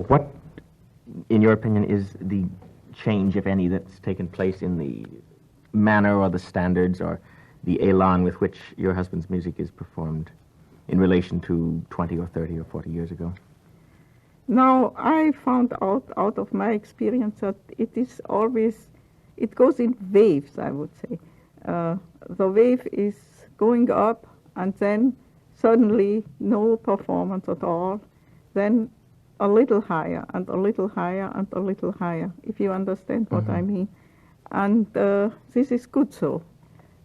What, in your opinion, is the change, if any, that's taken place in the manner or the standards or the elan with which your husband's music is performed in relation to 20 or 30 or 40 years ago? Now, I found out of my experience that it is always, it goes in waves, I would say. The wave is going up, and then suddenly no performance at all, then a little higher, and a little higher, and a little higher, if you understand what I mean. And this is good so.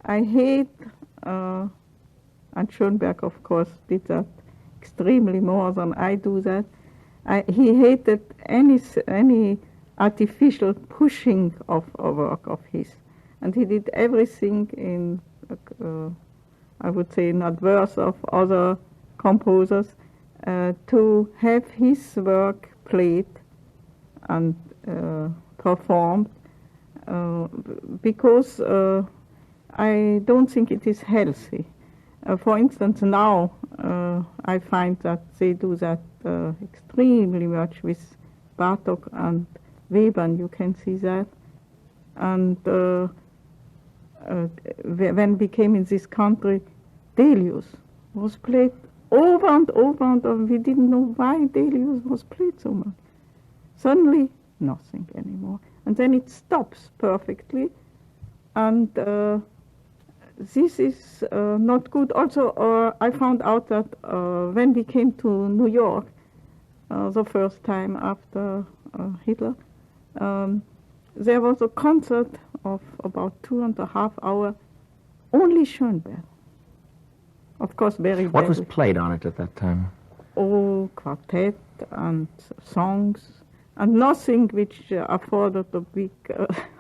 I hate, and Schoenberg, of course, did that extremely more than I do that. He hated any artificial pushing of a work of his. And he did everything in, I would say, in adverse of other composers, to have his work played and performed, because I don't think it is healthy. For instance, now I find that they do that extremely much with Bartók and Weber, you can see that. And when we came in this country, Delius was played over and over and over. We didn't know why Delius was played so much. Suddenly, nothing anymore. And then it stops perfectly. And this is not good. Also, I found out that when we came to New York, the first time after Hitler, there was a concert of about 2.5 hours, only Schoenberg. Of course, very What was played on it at that time? Oh, quartet and songs, and nothing which afforded a big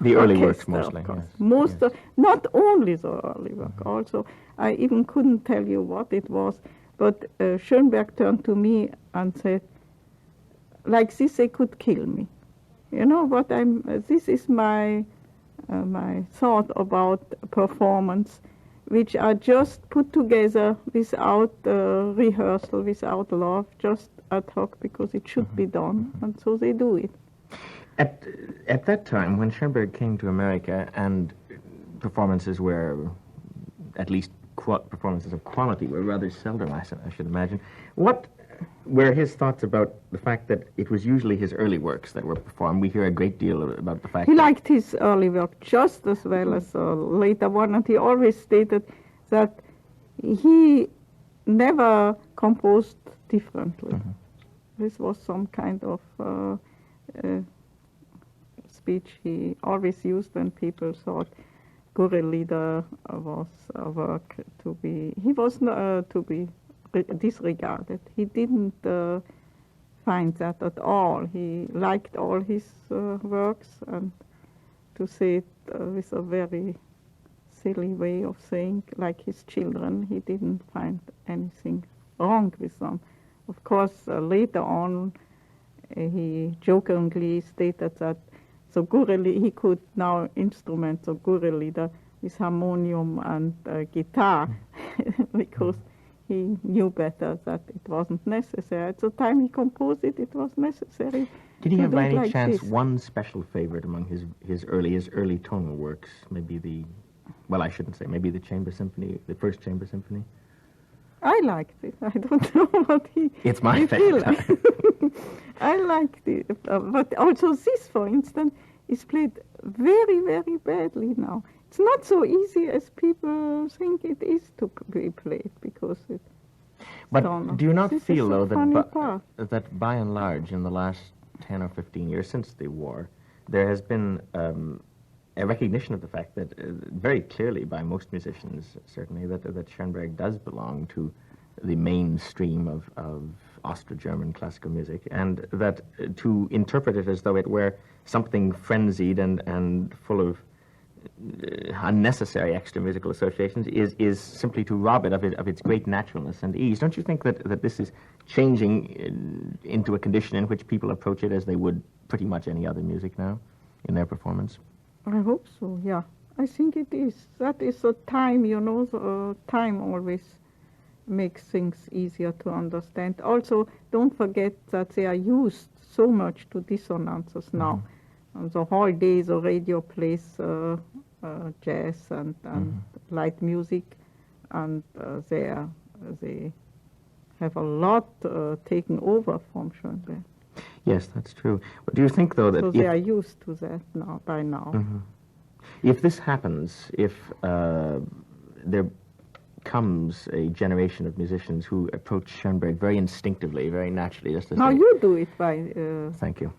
the early works, orchestra, mostly. Yes. Not only the early work, also. I even couldn't tell you what it was, but Schoenberg turned to me and said, like this, they could kill me. You know what this is my thought about performance, which are just put together without rehearsal, without love, just ad hoc because it should be done, and so they do it. At that time, when Schoenberg came to America and performances were, at least performances of quality, were rather seldom, I should imagine, what were his thoughts about the fact that it was usually his early works that were performed? We hear a great deal about the fact he liked his early work just as well as the later one, and he always stated that he never composed differently. This was some kind of speech he always used when people thought Gurrelieder was a work to be, he was to be disregarded. He didn't find that at all. He liked all his works, and to say it with a very silly way of saying, like his children, he didn't find anything wrong with them. Of course, later on, he jokingly stated that he could now instrument the Gurrelieder with harmonium and guitar, because he knew better that it wasn't necessary. At the time he composed it, it was necessary. Did he have by any like chance this. one special favorite among his early tonal works? Maybe I shouldn't say, maybe the Chamber Symphony, the first Chamber Symphony? I liked it. I don't know what he... It's my favorite. I liked it. But also this, for instance, is played very, very badly now. It's not so easy as people think it is to be played, because it... But do you not feel, though, that by and large, in the last 10 or 15 years since the war, there has been a recognition of the fact that, very clearly by most musicians, certainly, that Schoenberg does belong to the mainstream of Austro-German classical music, and that to interpret it as though it were something frenzied and full of unnecessary extra musical associations is simply to rob it of its great naturalness and ease. Don't you think that this is changing into a condition in which people approach it as they would pretty much any other music now in their performance? I hope so, yeah. I think it is. That is a time, time always makes things easier to understand. Also, don't forget that they are used so much to dissonances now. And the whole day the radio plays jazz and light music, and they have a lot taken over from Schoenberg. Yes, that's true. But do you think, though, that so they are used to that now, by now. If this happens, if there comes a generation of musicians who approach Schoenberg very instinctively, very naturally, just as now you do it by... Thank you.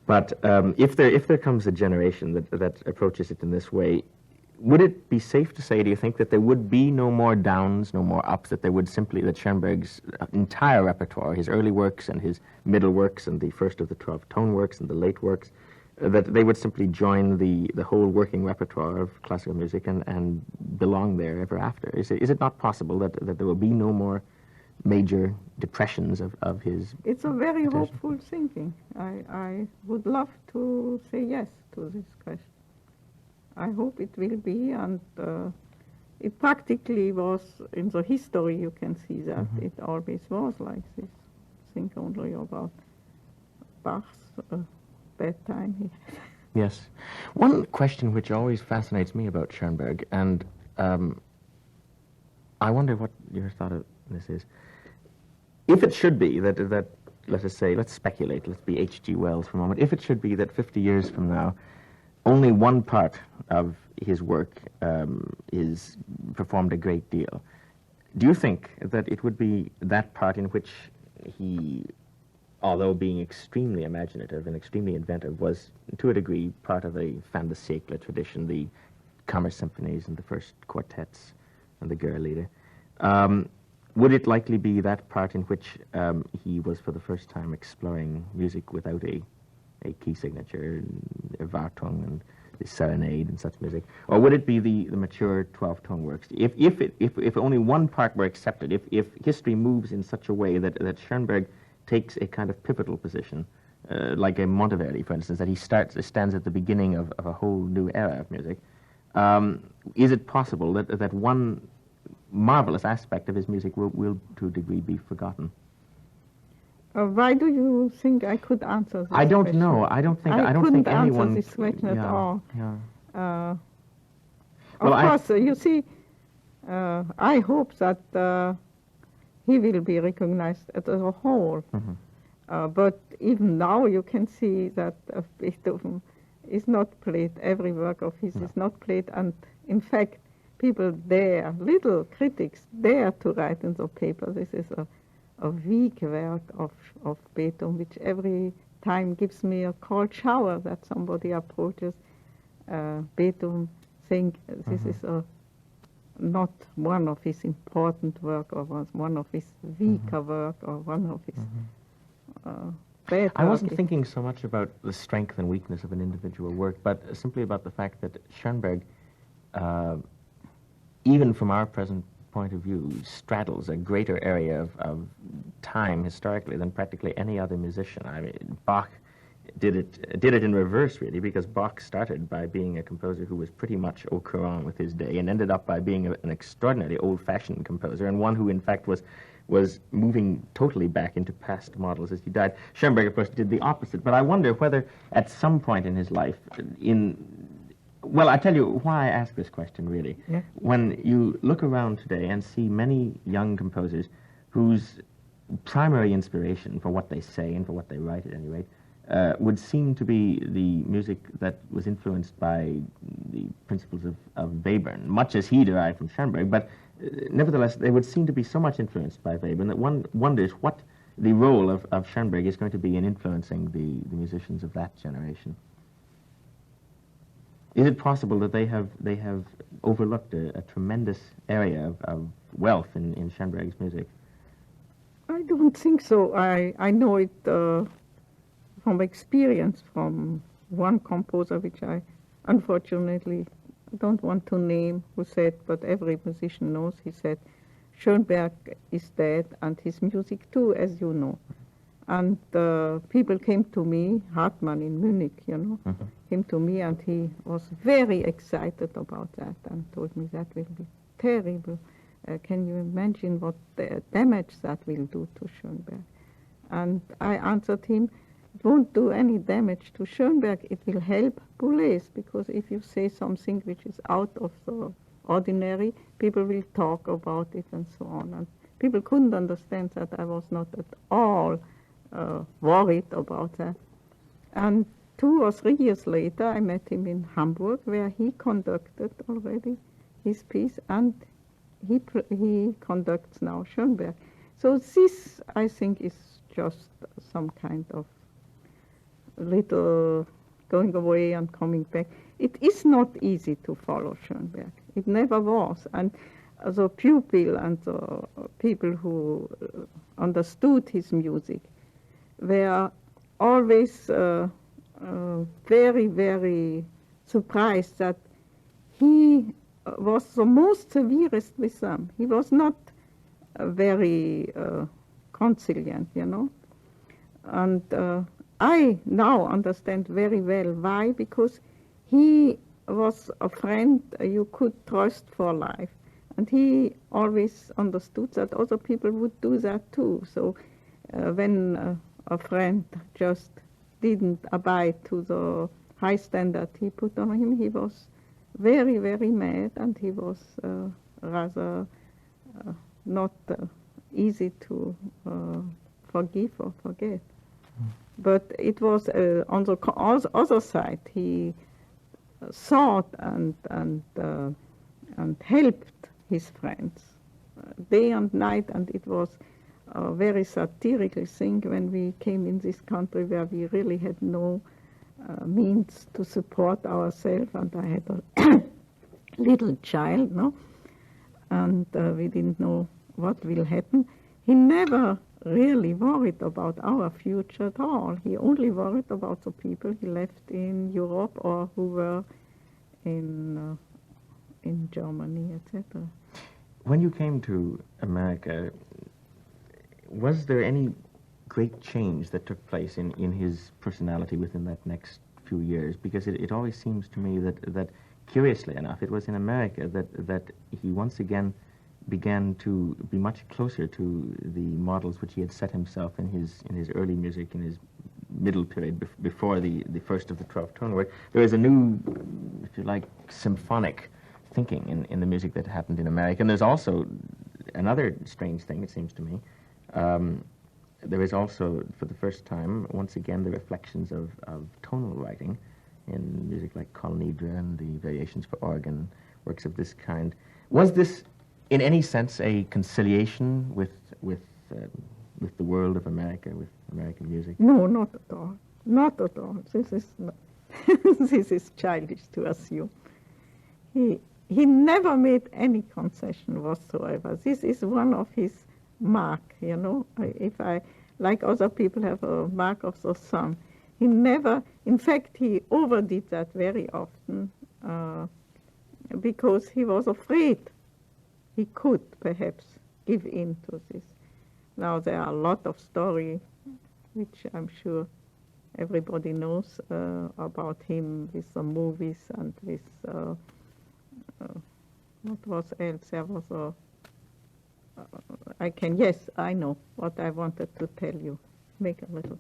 But if there comes a generation that approaches it in this way, would it be safe to say, do you think, that there would be no more downs, no more ups, that there would simply, that Schoenberg's entire repertoire, his early works and his middle works and the first of the 12-tone works and the late works, that they would simply join the whole working repertoire of classical music and belong there ever after? Is it not possible that there will be no more major depressions of his... It's a very hopeful thinking. I would love to say yes to this question. I hope it will be, and it practically was, in the history you can see that it always was like this. Think only about Bach's bad time. Yes. One question which always fascinates me about Schoenberg, and I wonder what your thought of this is. If it should be that, let us say, let's speculate, let's be H.G. Wells for a moment, if it should be that 50 years from now, only one part of his work is performed a great deal, do you think that it would be that part in which he, although being extremely imaginative and extremely inventive, was to a degree part of a fin de siècle tradition, the Kammer symphonies and the first quartets and the Gurrelieder? Would it likely be that part in which he was for the first time exploring music without a key signature, Erwartung and the serenade and such music, or would it be the mature 12-tone works? If only one part were accepted, if history moves in such a way that Schoenberg takes a kind of pivotal position, like a Monteverdi, for instance, that he stands at the beginning of a whole new era of music, is it possible that one marvelous aspect of his music will to a degree be forgotten? Why do you think I could answer this I don't question? know. I don't think anyone... couldn't answer this question at all. Yeah. Of course, you see, I hope that he will be recognized as a whole. But even now you can see that Beethoven is not played, every work of his is not played, and in fact, people dare, little critics dare to write in the paper, this is a weak work of Beethoven, which every time gives me a cold shower that somebody approaches Beethoven, saying this is not one of his important work, or one of his weaker work, or one of his bad I wasn't thinking so much about the strength and weakness of an individual work, but simply about the fact that Schoenberg, even from our present point of view, straddles a greater area of time historically than practically any other musician. I mean, Bach did it in reverse, really, because Bach started by being a composer who was pretty much au courant with his day, and ended up by being an extraordinarily old-fashioned composer, and one who, in fact, was moving totally back into past models as he died. Schoenberg, of course, did the opposite, but I wonder whether at some point in his life, well, I tell you why I ask this question, really. Yeah. When you look around today and see many young composers whose primary inspiration for what they say and for what they write, at any rate, would seem to be the music that was influenced by the principles of Webern, much as he derived from Schoenberg, but nevertheless, they would seem to be so much influenced by Webern that one wonders what the role of Schoenberg is going to be in influencing the musicians of that generation. Is it possible that they have overlooked a tremendous area of wealth in Schoenberg's music? I don't think so. I know it from experience from one composer, which I unfortunately don't want to name, who said, but every musician knows, he said, Schoenberg is dead, and his music too, as you know. And people came to me, Hartmann in Munich, came to me, and he was very excited about that and told me that will be terrible. Can you imagine what the damage that will do to Schoenberg? And I answered him, it won't do any damage to Schoenberg. It will help Boulez, because if you say something which is out of the ordinary, people will talk about it and so on. And people couldn't understand that. I was not at all worried about that. And 2 or 3 years later, I met him in Hamburg, where he conducted already his piece, and he conducts now Schoenberg. So this, I think, is just some kind of little going away and coming back. It is not easy to follow Schoenberg. It never was. And the pupil and the people who understood his music were always very, very surprised that he was the most severest with them. He was not very conciliant, you know. And I now understand very well why, because he was a friend you could trust for life. And he always understood that other people would do that too. So when a friend just didn't abide to the high standard he put on him, he was very, very mad, and he was rather not easy to forgive or forget. But it was on the other side, he sought and helped his friends day and night, and it was a very satirical thing when we came in this country where we really had no means to support ourselves, and I had a little child, no, and we didn't know what will happen. He never really worried about our future at all. He only worried about the people he left in Europe or who were in Germany, etc. When you came to America, was there any great change that took place in his personality within that next few years? Because it always seems to me that curiously enough, it was in America that he once again began to be much closer to the models which he had set himself in his early music, in his middle period, before the first of the 12-tone work. There is a new, if you like, symphonic thinking in the music that happened in America. And there's also another strange thing, it seems to me. There is also, for the first time, once again, the reflections of tonal writing in music like Coolidge and the variations for organ, works of this kind. Was this, in any sense, a conciliation with the world of America, with American music? No, not at all. Not at all. This is not this is childish to assume. He never made any concession whatsoever. This is one of his mark, you know. If I, like other people, have a mark of the sun, he never, in fact, he overdid that very often because he was afraid he could perhaps give in to this. Now there are a lot of stories which I'm sure everybody knows about him, with the movies and with what was else? There was a yes, I know what I wanted to tell you. Make a little.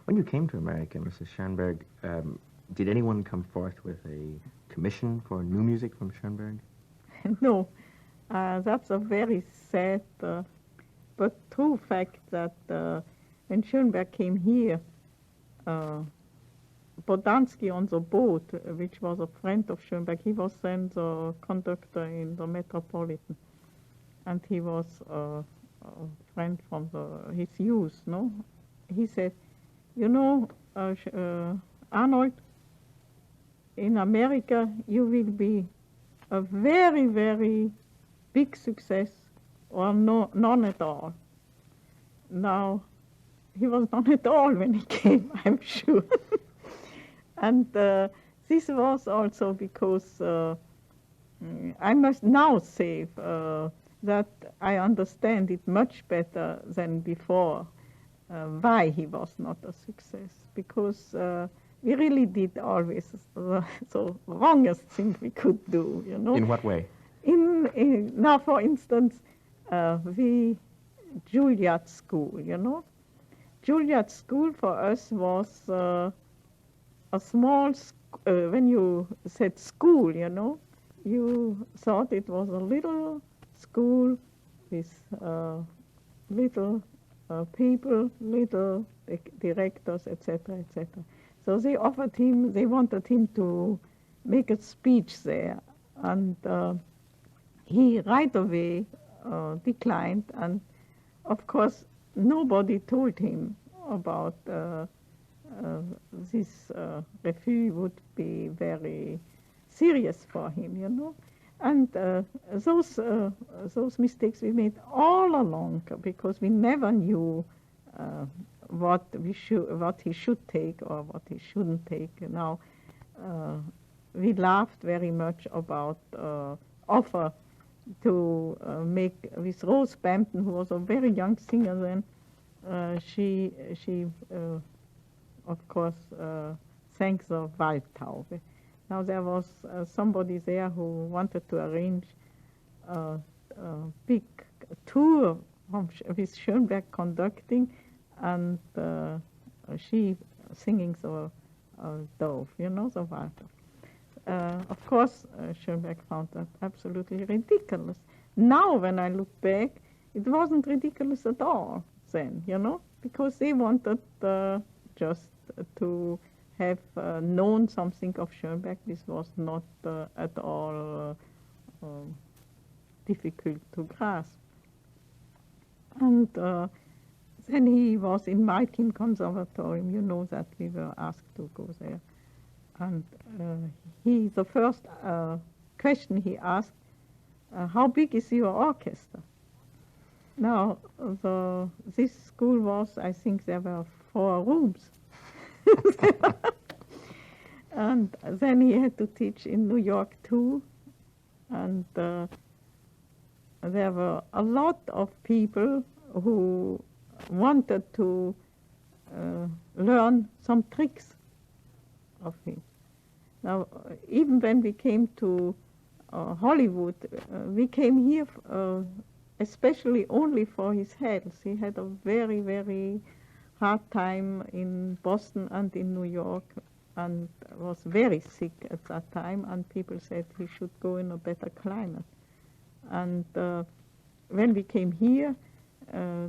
When you came to America, Mrs. Schoenberg, did anyone come forth with a commission for new music from Schoenberg? No, that's a very sad but true fact that when Schoenberg came here, Bodanzky on the boat, which was a friend of Schoenberg, he was then the conductor in the Metropolitan, and he was a friend from his youth, no? He said, you know, Arnold, in America you will be a very, very big success, or none at all. Now, he was none at all when he came, I'm sure. And this was also because I must now say that I understand it much better than before why he was not a success. Because we really did always the wrongest thing we could do, you know. In what way? Now, for instance, Juilliard School, you know. Juilliard School for us was a small, when you said school, you thought it was a little school with little people, little directors, etc., etc. So they wanted him to make a speech there, and he right away declined, and of course nobody told him about this review would be very serious for him, And those mistakes we made all along because we never knew what he should take or what he shouldn't take. Now we laughed very much about offer to make with Rose Bampton, who was a very young singer then. She of course sang the Waldtaube. Now there was somebody there who wanted to arrange a big tour with Schoenberg conducting and she singing the dove, the Waldtaube. Of course, Schoenberg found that absolutely ridiculous. Now, when I look back, it wasn't ridiculous at all then, because they wanted just to have known something of Schoenberg. This was not at all difficult to grasp. And then he was in Malkin Conservatorium. You know that we were asked to go there. And the first question he asked, how big is your orchestra? Now, this school was, I think there were 4 rooms. And then he had to teach in New York too. And there were a lot of people who wanted to learn some tricks of him. Now, even when we came to Hollywood, we came here especially only for his health. He had a very, very hard time in Boston and in New York and was very sick at that time, and people said he should go in a better climate. And when we came here,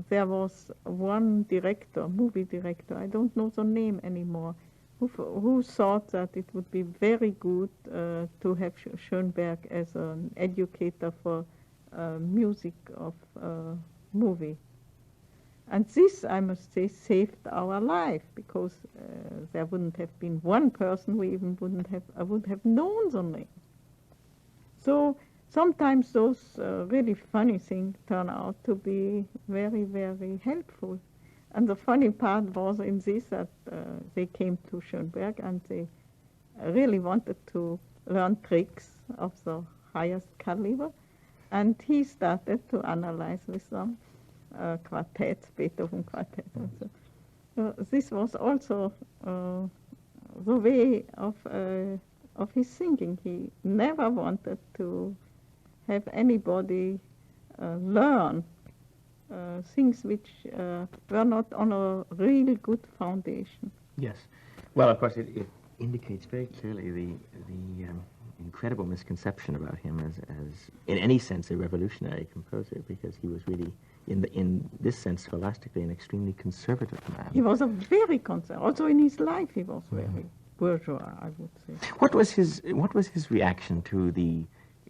there was one director, movie director, I don't know the name anymore, who thought that it would be very good to have Schoenberg as an educator for music of movie. And this, I must say, saved our life, because there wouldn't have been one person who even would have known the name. So sometimes those really funny things turn out to be very, very helpful. And the funny part was in this that they came to Schoenberg and they really wanted to learn tricks of the highest caliber. And he started to analyze with them quartets, Beethoven quartets. And so this was also the way of his singing. He never wanted to have anybody learn things which were not on a really good foundation. Yes. Well, of course, it indicates very clearly the incredible misconception about him as in any sense, a revolutionary composer, because he was really, in this sense, scholastically, an extremely conservative man. He was a very conservative. Also in his life, he was very bourgeois, I would say. What was his reaction to the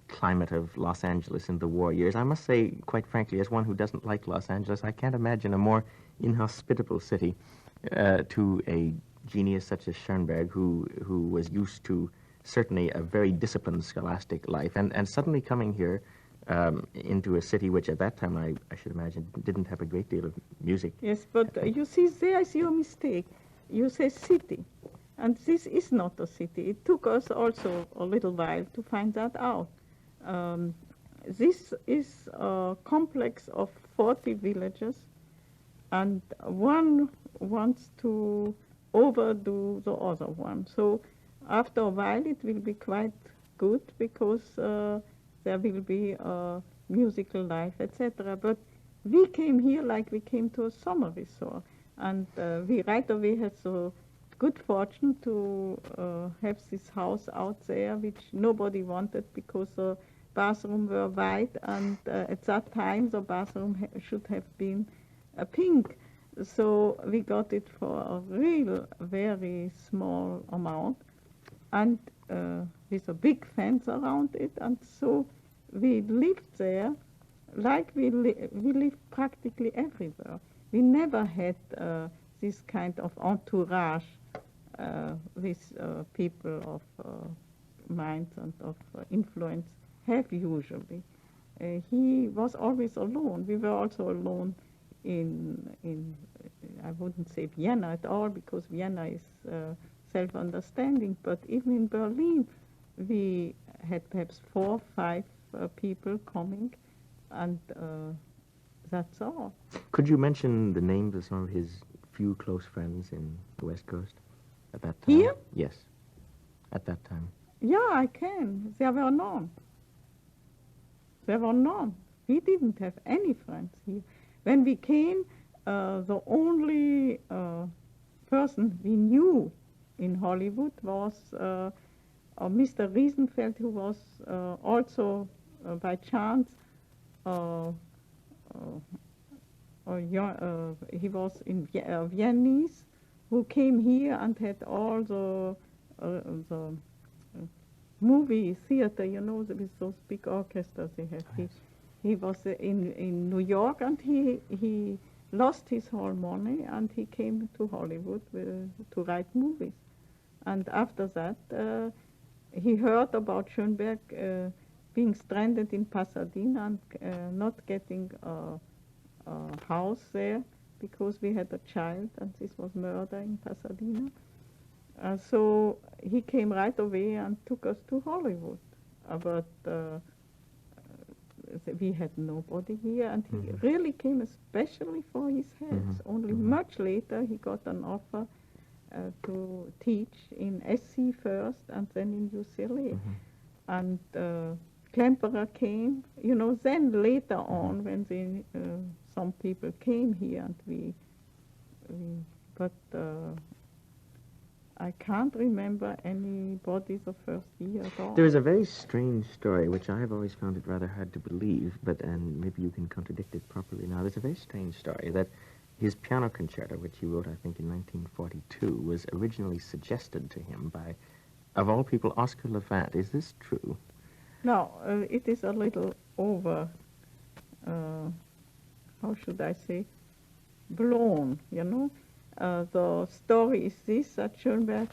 climate of Los Angeles in the war years? I must say, quite frankly, as one who doesn't like Los Angeles, I can't imagine a more inhospitable city to a genius such as Schoenberg, who was used to certainly a very disciplined scholastic life, and suddenly coming here into a city which at that time I should imagine didn't have a great deal of music. Yes, but you see, there is your mistake. You say city, and this is not a city. It took us also a little while to find that out. This is a complex of 40 villages, and one wants to overdo the other one. So after a while it will be quite good, because there will be a musical life, etc. But we came here like we came to a summer resort. And we right away had so good fortune to have this house out there, which nobody wanted because the bathrooms were white, and at that time the bathroom should have been pink. So we got it for a real, very small amount, and with a big fence around it, and so we lived there like we lived practically everywhere. We never had this kind of entourage with people of minds and of influence have usually. He was always alone. We were also alone in I wouldn't say Vienna at all, because Vienna is self-understanding, but even in Berlin we had perhaps 4 or 5 people coming, and that's all. Could you mention the names of some of his few close friends in the West Coast at that time? Here? Yes, at that time. Yeah, I can. There were none. There were none. We didn't have any friends here. When we came, the only person we knew in Hollywood was Mr. Riesenfeld, who was also by chance he was in Viennese, who came here and had all the movie theater, you know, with those big orchestras they had. Yes. He was in New York, and he lost his whole money, and he came to Hollywood to write movies. And after that, he heard about Schoenberg being stranded in Pasadena and not getting a house there because we had a child, and this was murder in Pasadena. So he came right away and took us to Hollywood. But we had nobody here, and he really came especially for his health. Only much later he got an offer to teach in SC first and then in UCLA. And Klemperer came, you know, then later on when some people came here, and but I can't remember anybody the first year at all. There is a very strange story, which I have always found it rather hard to believe, and maybe you can contradict it properly now. There's a very strange story that his piano concerto, which he wrote, I think, in 1942, was originally suggested to him by, of all people, Oscar Levant. Is this true? No, it is a little over, how should I say, blown, you know. The story is this, that Schoenberg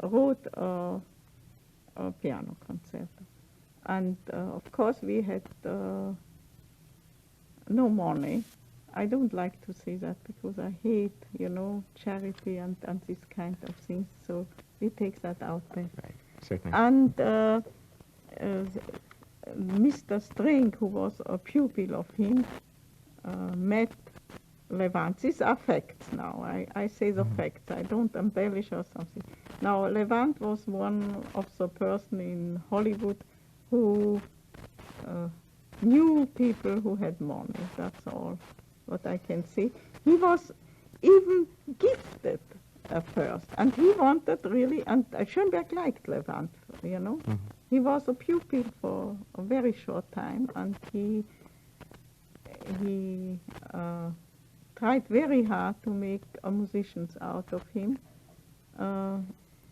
wrote a piano concerto. And of course we had no money. I don't like to say that because I hate, you know, charity and this kind of things. So we take that out there. Right, certainly. And Mr. Sprague, who was a pupil of him, met Levant. These are facts now. I say the facts. I don't embellish or something. Now, Levant was one of the person in Hollywood who knew people who had money. That's all what I can say. He was even gifted first, and he wanted really, and Schoenberg liked Levant, you know. He was a pupil for a very short time, and he tried very hard to make musicians out of him,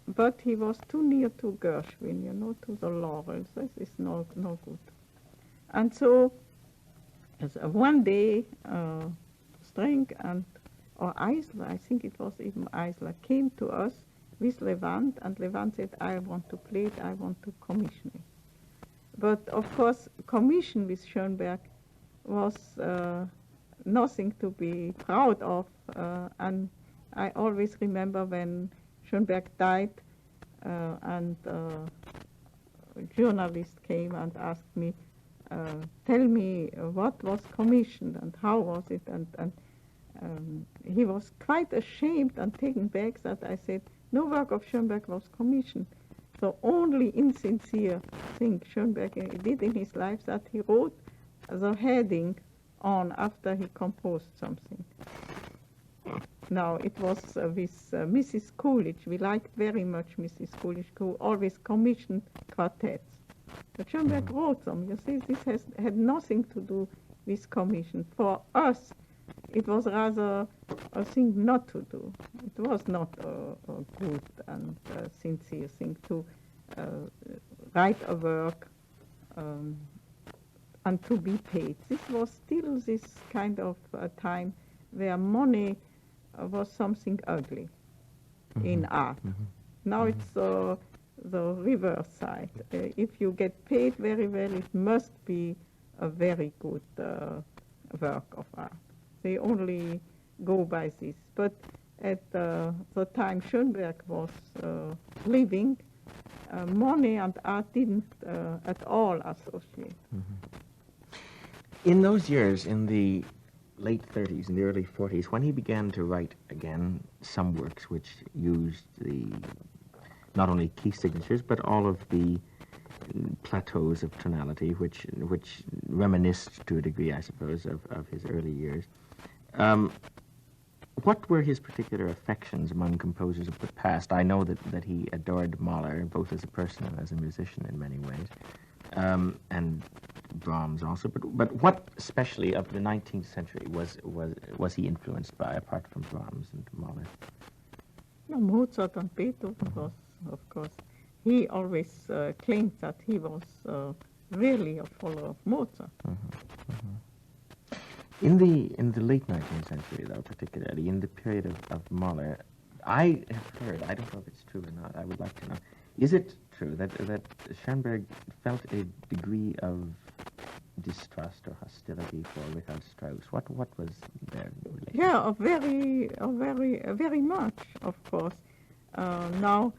but he was too near to Gershwin, you know, to the laurels. This is no good. And so one day, Sprague or Eisler, I think it was even Eisler, came to us with Levant, and Levant said, I want to play it, I want to commission it. But of course, commission with Schoenberg was nothing to be proud of, and I always remember when Schoenberg died, and a journalist came and asked me, tell me what was commissioned and how was it, and he was quite ashamed and taken back that I said no work of Schoenberg was commissioned. The only insincere thing Schoenberg did in his life that he wrote the heading on after he composed something. Now, it was with Mrs. Coolidge. We liked very much Mrs. Coolidge, who always commissioned quartets. But Schoenberg wrote them. You see, this had nothing to do with commission. For us, it was rather a thing not to do. It was not a good and sincere thing to write a work and to be paid. This was still this kind of time where money was something ugly in art. Now it's the reverse side. If you get paid very well, it must be a very good work of art. They only go by this. But at the time Schoenberg was living, money and art didn't at all associate. In those years, in the late 30s and the early 40s, when he began to write again some works which used the not only key signatures but all of the plateaus of tonality which reminisced to a degree, I suppose, of his early years. What were his particular affections among composers of the past? I know that he adored Mahler, both as a person and as a musician in many ways, and Brahms also. But what, especially of the 19th century, was he influenced by, apart from Brahms and Mahler? No, Mozart and Beethoven was, of course. He always claimed that he was really a follower of Mozart. In the late 19th century, though, particularly in the period of Mahler, I have heard, I don't know if it's true or not, I would like to know, is it true that Schoenberg felt a degree of distrust or hostility for Richard Strauss? What was their relationship? Yeah, very much, of course. Now,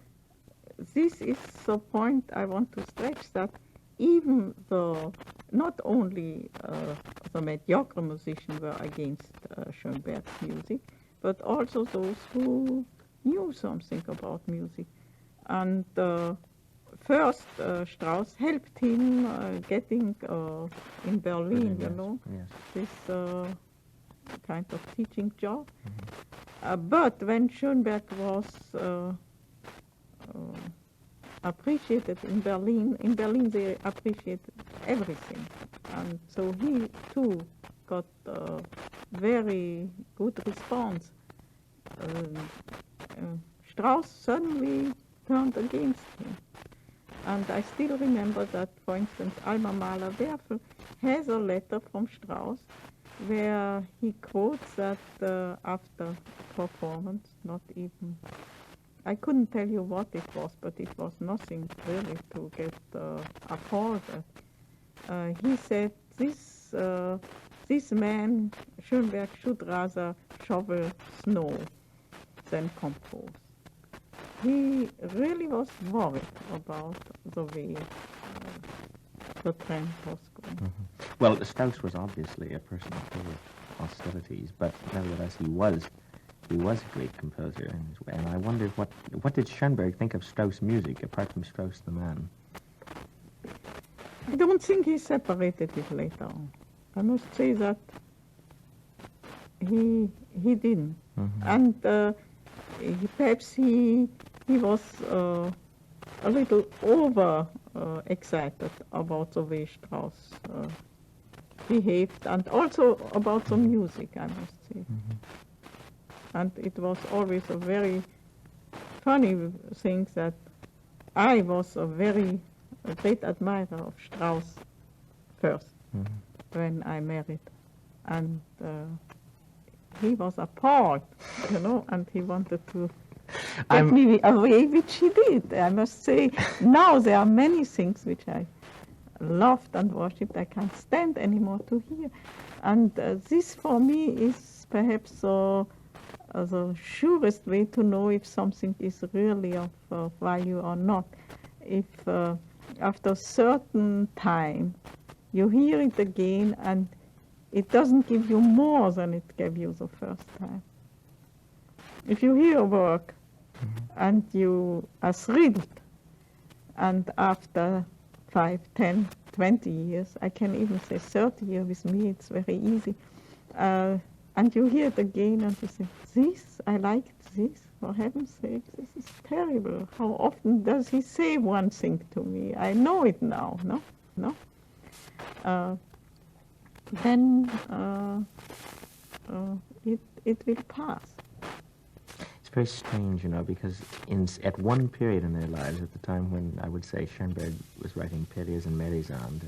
this is the point I want to stretch, that even though not only the mediocre musicians were against Schoenberg's music, but also those who knew something about music. And first, Strauss helped him getting in Berlin, you know, this kind of teaching job. But when Schoenberg was appreciated in Berlin they appreciated everything. And so he, too, got a very good response. Strauss suddenly turned against him. And I still remember that, for instance, Alma Mahler-Werfel has a letter from Strauss where he quotes that after performance, not even, I couldn't tell you what it was, but it was nothing really to get appalled at. He said, this man, Schoenberg, should rather shovel snow than compose. He really was worried about the way the trend was going. Well, Strauss was obviously a person full of hostilities, but nevertheless he was a great composer in his way. And I wondered what did Schoenberg think of Strauss music, apart from Strauss the man? I don't think he separated it later on. I must say that he didn't. And perhaps he was a little over excited about the way Strauss behaved, and also about the music, I must say. And it was always a very funny thing that I was a great admirer of Strauss first when I married. And he was appalled, you know, and he wanted to get me away, which he did. I must say, now there are many things which I loved and worshipped I can't stand anymore to hear. And this for me is perhaps the surest way to know if something is really of value or not. If after a certain time you hear it again and it doesn't give you more than it gave you the first time. If you hear a work and you are thrilled, and after 5, 10, 20 years, I can even say 30 years with me, it's very easy, And you hear it again and you say, this, I liked this, for heaven's sake, this is terrible. How often does he say one thing to me? I know it now, no? Then it will pass. It's very strange, because at one period in their lives, at the time when I would say Schoenberg was writing Peleus and Melisande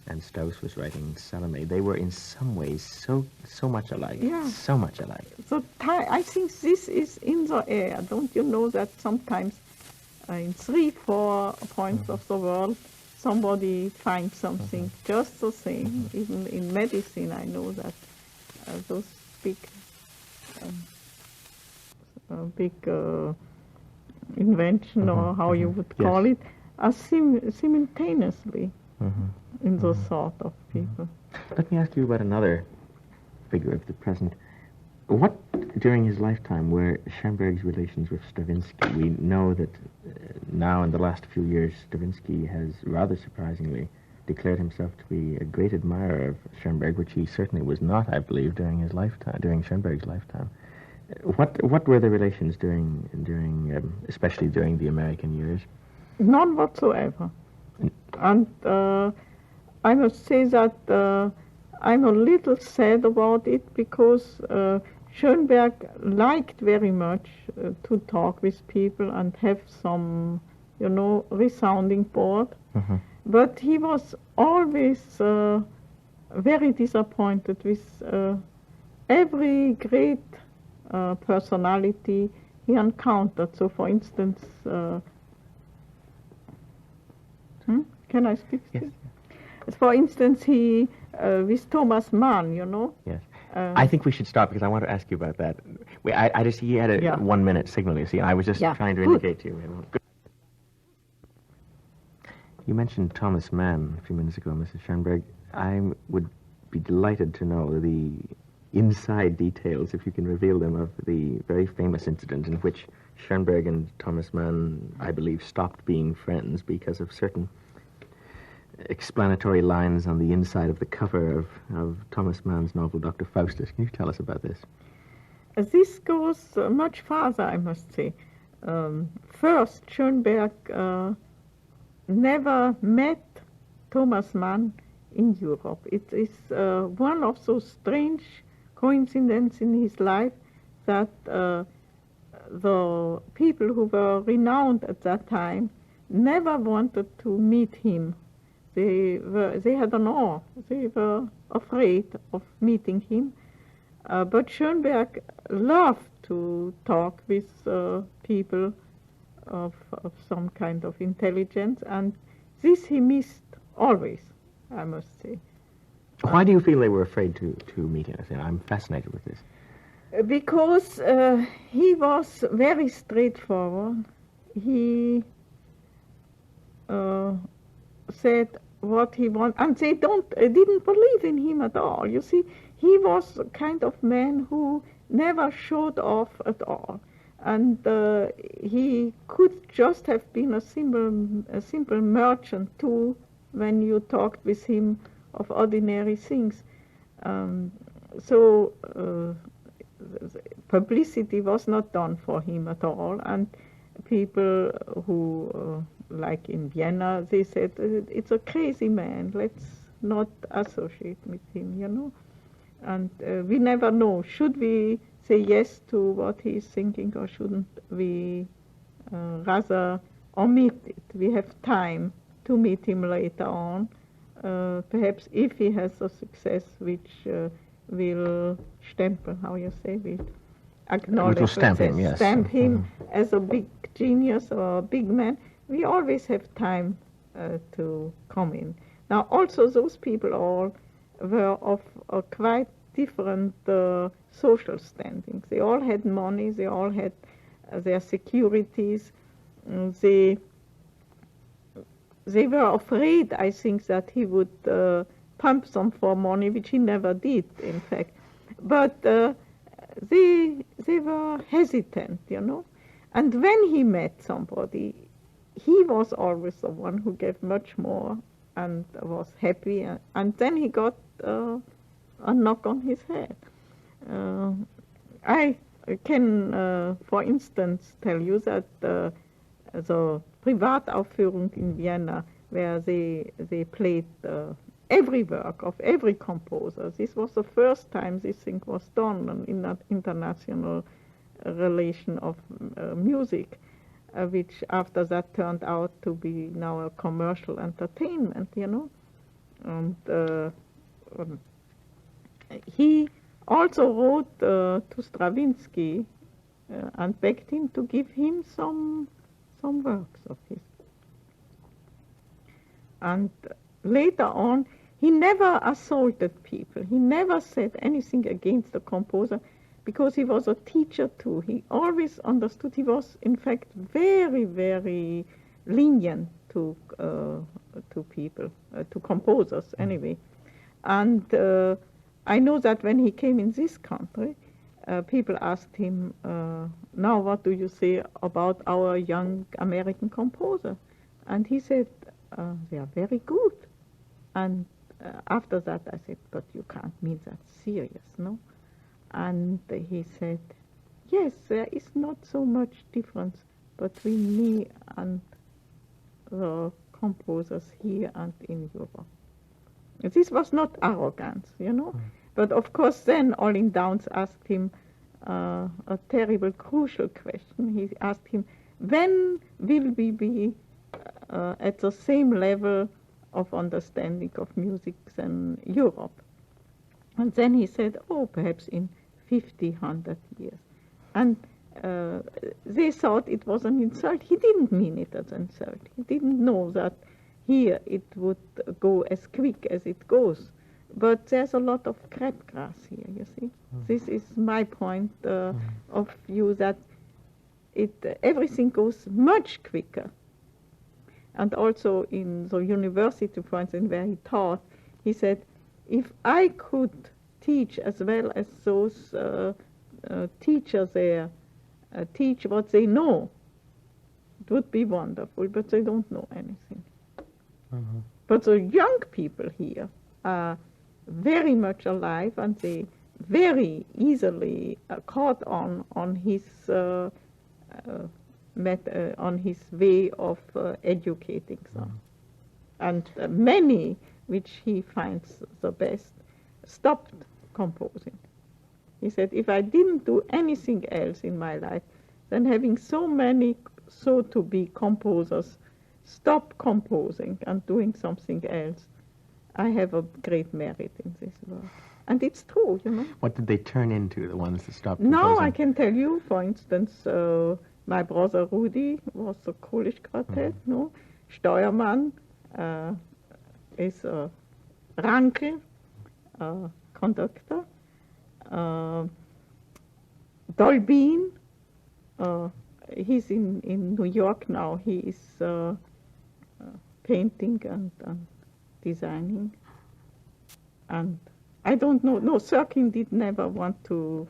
and Strauss was writing Salome, they were in some ways so much alike. Yeah. So much alike. So I think this is in the air. Don't you know that sometimes in 3-4 points of the world, somebody finds something just the same. Even in medicine, I know that those big invention, or how you would call it, are simultaneously in the thought of people. Let me ask you about another figure of the present. What, during his lifetime, were Schoenberg's relations with Stravinsky? We know that now, in the last few years, Stravinsky has, rather surprisingly, declared himself to be a great admirer of Schoenberg, which he certainly was not, I believe, during his lifetime, during Schoenberg's lifetime. What were the relations during especially during the American years? None whatsoever. And I must say that I'm a little sad about it, because Schoenberg liked very much to talk with people and have some, resounding board. But he was always very disappointed with every great personality he encountered. So, for instance, can I speak? Yes. For instance, he with Thomas Mann, Yes. I think we should stop, because I want to ask you about that. I just, he had a 1 minute signal, you see. I was just trying to indicate to you. You mentioned Thomas Mann a few minutes ago, Mrs. Schoenberg. I would be delighted to know the inside details, if you can reveal them, of the very famous incident in which Schoenberg and Thomas Mann, I believe, stopped being friends because of certain explanatory lines on the inside of the cover of Thomas Mann's novel, Dr. Faustus. Can you tell us about this? This goes much farther, I must say. First, Schoenberg never met Thomas Mann in Europe. It is one of those strange coincidences in his life that the people who were renowned at that time never wanted to meet him. They had an awe. They were afraid of meeting him. But Schoenberg loved to talk with people of some kind of intelligence, and this he missed always, I must say. Why do you feel they were afraid to meet him? I'm fascinated with this. Because he was very straightforward. He said what he wanted, and they didn't believe in him at all. You see, he was a kind of man who never showed off at all, and he could just have been a simple merchant too when you talked with him of ordinary things. So publicity was not done for him at all, and people who like in Vienna, they said, it's a crazy man, let's not associate with him, And we never know, should we say yes to what he is thinking, or shouldn't we rather omit it? We have time to meet him later on, perhaps if he has a success which will stempel, how you say it, acknowledge, which will stamp him, yes. Stamp him as a big genius or a big man. We always have time to come in. Now, also, those people all were of a quite different social standings. They all had money, they all had their securities. They were afraid, I think, that he would pump them for money, which he never did, in fact. But they were hesitant, And when he met somebody, he was always the one who gave much more and was happy. And then he got a knock on his head. I can, for instance, tell you that the Privataufführung in Vienna, where they played every work of every composer. This was the first time this thing was done in that international relation of music, which after that turned out to be now a commercial entertainment, you know. And he also wrote to Stravinsky and begged him to give him some works of his. And later on, he never assaulted people. He never said anything against the composer because he was a teacher too. He always understood. He was, in fact, very, very lenient to people, to composers anyway. And I know that when he came in this country, people asked him, now what do you say about our young American composer? And he said, they are very good. And after that I said, but you can't mean that serious, no? And he said, yes, there is not so much difference between me and the composers here and in Europe. This was not arrogance, you know. But of course then Olin Downes asked him a terrible, crucial question. He asked him, when will we be at the same level of understanding of music than Europe? And then he said, oh, perhaps in 50, 100 years. And they thought it was an insult. He didn't mean it as an insult. He didn't know that here it would go as quick as it goes. But there's a lot of crabgrass here, you see. This is my point of view, that everything goes much quicker. And also in the university, for instance, where he taught, he said, if I could teach as well as those teachers there teach what they know, it would be wonderful, but they don't know anything. But the young people here are very much alive, and they very easily caught on his on his way of educating them. And many, which he finds the best, stopped composing. He said, if I didn't do anything else in my life, then having so many so-to-be composers stop composing and doing something else, I have a great merit in this work. And it's true, you know. What did they turn into, the ones that stopped composing? Now I can tell you, for instance, my brother Rudi was the Coolidge quartet, no? Steuermann is a Rankl, conductor. Dolbein, he's in New York now. He is painting and designing. And I don't know. No, Serkin did never want to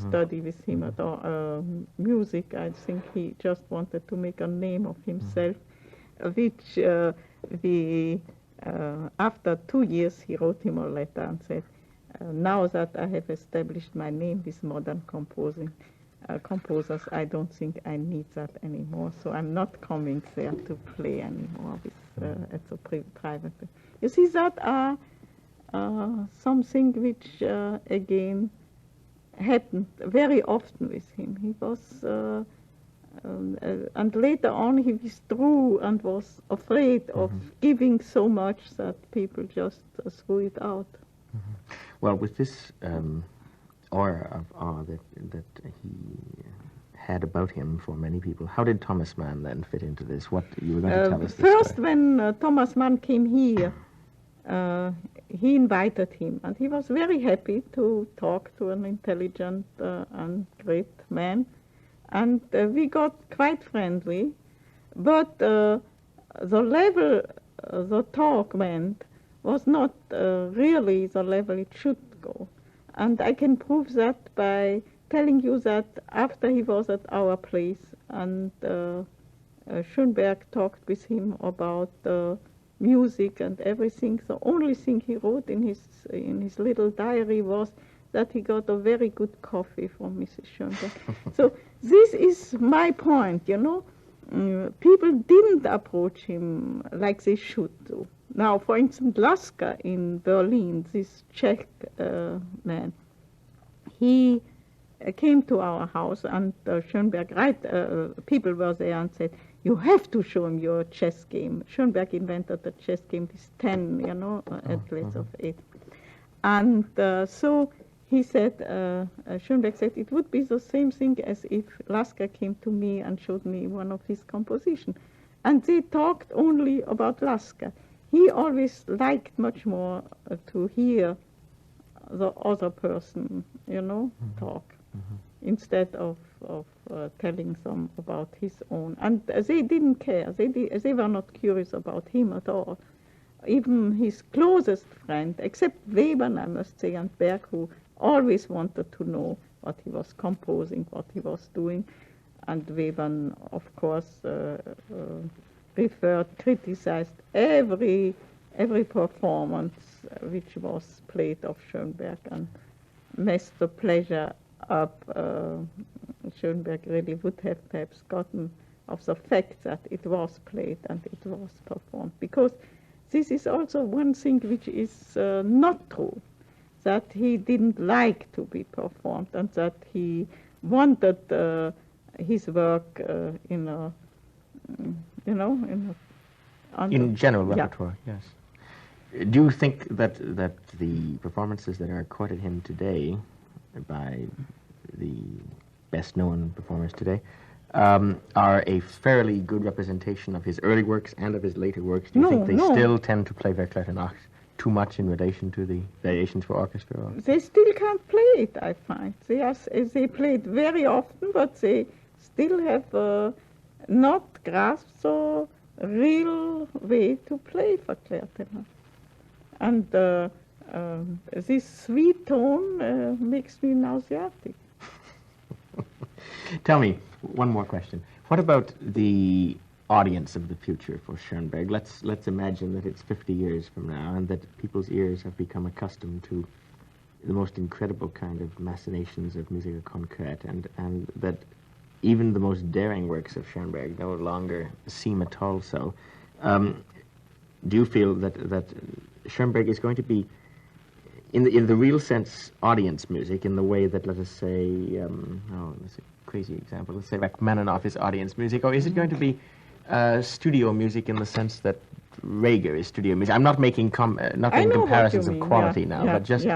study with him at all. Music, I think he just wanted to make a name of himself, which after 2 years he wrote him a letter and said, now that I have established my name with modern composers, I don't think I need that anymore. So I'm not coming there to play anymore with, at the private. You see, that are something which, again, happened very often with him. He was, and later on he withdrew and was afraid of giving so much that people just threw it out. Well, with this aura of awe that he had about him for many people, how did Thomas Mann then fit into this? What you were going to tell us? First, when Thomas Mann came here, he invited him, and he was very happy to talk to an intelligent and great man, and we got quite friendly. But the level the talk went was not really the level it should go. And I can prove that by telling you that after he was at our place and Schoenberg talked with him about music and everything, the only thing he wrote in his little diary was that he got a very good coffee from Mrs. Schoenberg. So this is my point, you know. People didn't approach him like they should do. Now, for instance, Lasker in Berlin, this Czech man, he came to our house, and Schoenberg, people were there and said, you have to show him your chess game. Schoenberg invented the chess game with 10, you know, athletes of 8. And so he said, Schoenberg said, it would be the same thing as if Lasker came to me and showed me one of his compositions. And they talked only about Lasker. He always liked much more to hear the other person, you know, talk, instead of telling them about his own. And they didn't care. They were not curious about him at all. Even his closest friend, except Weber, I must say, and Berg, who always wanted to know what he was composing, what he was doing. And Weber, of course, criticized every performance which was played of Schoenberg and messed the pleasure up. Schoenberg really would have perhaps gotten of the fact that it was played and it was performed. Because this is also one thing which is not true, that he didn't like to be performed and that he wanted his work in general repertoire, yes. Do you think that the performances that are accorded him today by the best-known performers today are a fairly good representation of his early works and of his later works? Do you think they still tend to play Verklärte Nacht too much in relation to the variations for orchestra? Or? They still can't play it, I find. They play it very often, but they still have not grasped the real way to play Verklärte Nacht. And this sweet tone makes me nauseatic. Tell me, one more question. What about the audience of the future for Schoenberg? Let's imagine that it's 50 years from now and that people's ears have become accustomed to the most incredible kind of machinations of musica concrète, and that even the most daring works of Schoenberg no longer seem at all so. Do you feel that Schoenberg is going to be, in the real sense, audience music, in the way that, let us say, that's a crazy example, let's say Rachmaninoff is audience music, or is it going to be studio music in the sense that Reger is studio music? I'm not making comparisons of quality now, but just,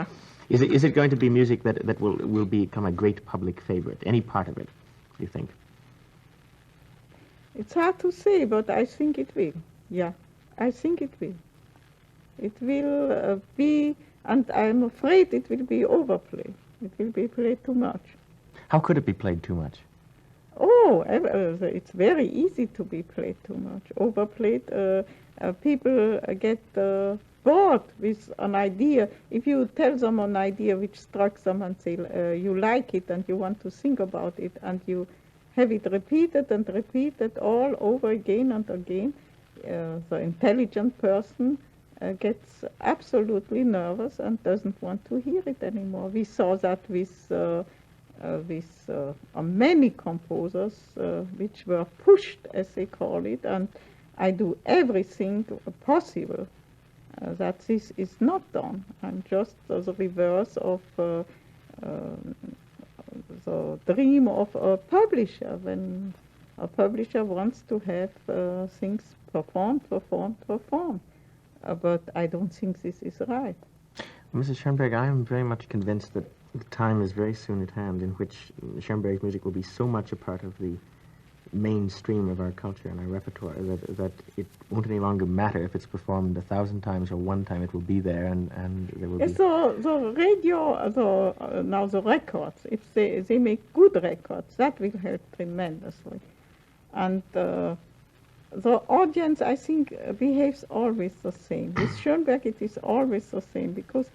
is it going to be music that will become a great public favorite? Any part of it, do you think? It's hard to say, but I think it will. Yeah, I think it will. It will be, and I'm afraid it will be overplayed. It will be played too much. How could it be played too much? Oh, it's very easy to be played too much. Overplayed, people get bored with an idea. If you tell them an idea which strikes them and say you like it and you want to think about it, and you have it repeated and repeated all over again and again, the intelligent person gets absolutely nervous and doesn't want to hear it anymore. We saw that with many composers which were pushed, as they call it, and I do everything possible that this is not done. I'm just the reverse of the dream of a publisher, when a publisher wants to have things performed. But I don't think this is right. Mrs. Schoenberg, I am very much convinced that the time is very soon at hand in which Schoenberg's music will be so much a part of the mainstream of our culture and our repertoire that it won't any longer matter if it's performed 1,000 times or one time. It will be there, and there will be... The radio, now the records, if they make good records, that will help tremendously. And the audience, I think, behaves always the same. With Schoenberg, it is always the same, because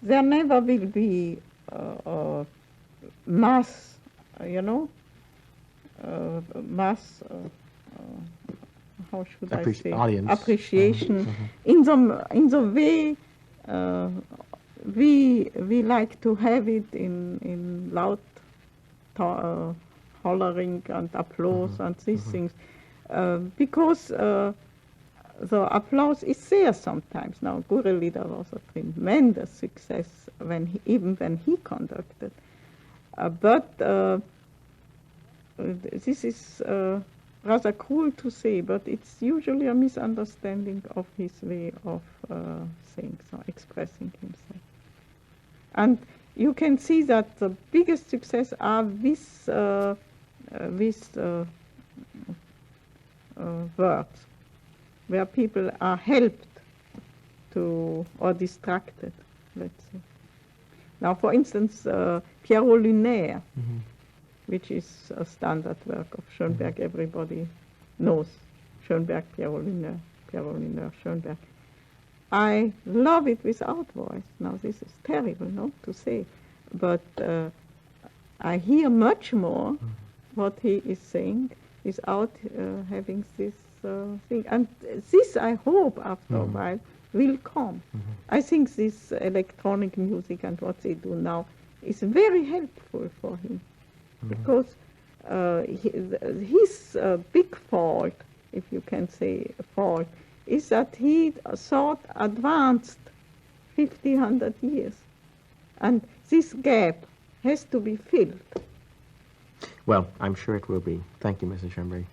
there never will be mass, mass, how should I say? Audience. Appreciation in the way we like to have it in loud hollering and applause and these things, because the applause is there sometimes. Now, Gurrelieder was a tremendous success even when he conducted. But this is rather cruel to say, but it's usually a misunderstanding of his way of saying, so expressing himself. And you can see that the biggest success are with words, where people are helped to, or distracted, let's say. Now, for instance, Pierrot Lunaire, which is a standard work of Schoenberg. Everybody knows Schoenberg, Pierrot Lunaire, Schoenberg. I love it without voice. Now, this is terrible, no, to say, but I hear much more what he is saying without having this thing. And this, I hope, after a while, will come. I think this electronic music and what they do now is very helpful for him, because his big fault, if you can say fault, is that he thought advanced 50, 100 years. And this gap has to be filled. Well, I'm sure it will be. Thank you, Mrs. Schoenberg.